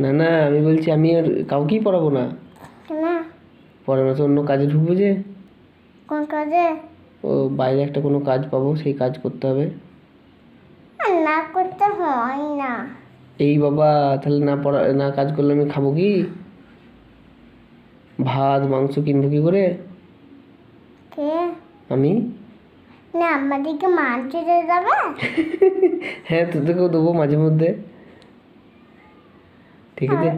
না না, আমি বলছি আমি আর কাউকেই পড়াবো না। না পরের মাসে অন্য কাজে ঢুকবো যে। কোন কাজে? ও বাইরে একটা কোনো কাজ পাবো, সেই কাজ করতে হবে। না করতে হয় না। এই বাবা, তাহলে না কাজ করলে আমি খাবো কি? ভাত মাংস কিনবো কি করে? কে? আমি। না আমাদেরকে মাংস দিয়ে যাবে? হ্যাঁ, তোদেরকেও দেবো মাঝে মধ্যে, ঠিক আছে?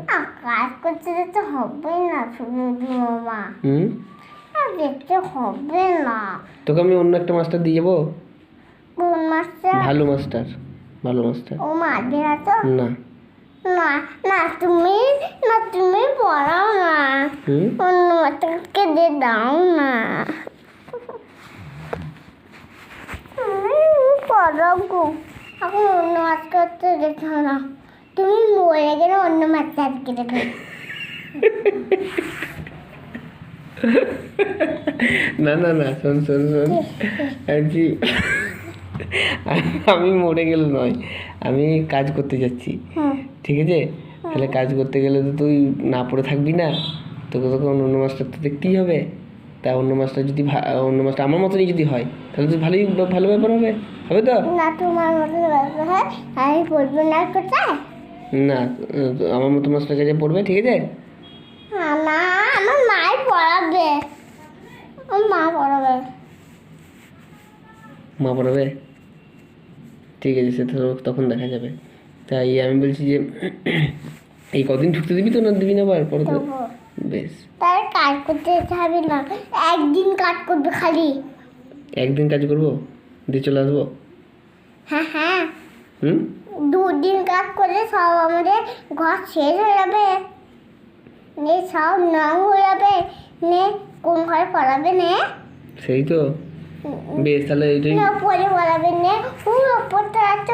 কাজ করতে যেতে হবে না শুধু মামা। যেতে হবে না। তোকে আমি অন্য একটা মাস্টার দিয়ে যাবো। কোন মাস্টার? ভালো মাস্টার, ভালো মাস্টার। ও মারবে না তো? না না না তুমি পড়াও না, অন্য মাস্টারকে দিয়ে দাও না। পড়াও গো, এখন অন্য মাস্টারকে দেখো না, তুমি মরে গেলে অন্য মাস্টারকে দেবে। না না না, শোন শোন শোন, আজকে আমি মরে গেলে নয়, আমি কাজ করতে যাচ্ছি, ঠিক আছে? তাহলে কাজ করতে গেলে তো তুই না পড়ে থাকবি না, তোকে তখন অন্য মাস্টার তো দেখতেই হবে। তা অন্য মাস্টার যদি অন্য মাস্টার আমার মতনই যদি হয়, তাহলে তো ভালো ব্যাপার হবে, হবে তো? না তোমার মতো ব্যাপার হয়, আমি পড়বো না কোথায়? না, আমার মতো মাস্টার কাছে পড়বে, ঠিক আছে? না আমার মাই পড়াবে, আমার মা পড়াবে। মা পড়াবে, ঠিক আছে, সে তো তখন দেখা যাবে। তাই আমি বলছি যে এই কদিন ঢুকতে দিবি তো, না দিবি না? আবার পরে তো বেশ। তার কাজ করতে যেতে হবে না, একদিন কাজ করবে খালি। একদিন কাজ করবো, দিয়ে চলে আসবো। হ্যাঁ হ্যাঁ, 2 দিন কাজ করলে সব আমাদের ঘর শেষ হয়ে যাবে, নে সব নং হয়ে যাবে, নে কোন ঘরে পড়াবে নে? সেই তো বেশ, তাহলে এইটাই না পরে পড়াবে নে, পুরো ওপরটা আছে।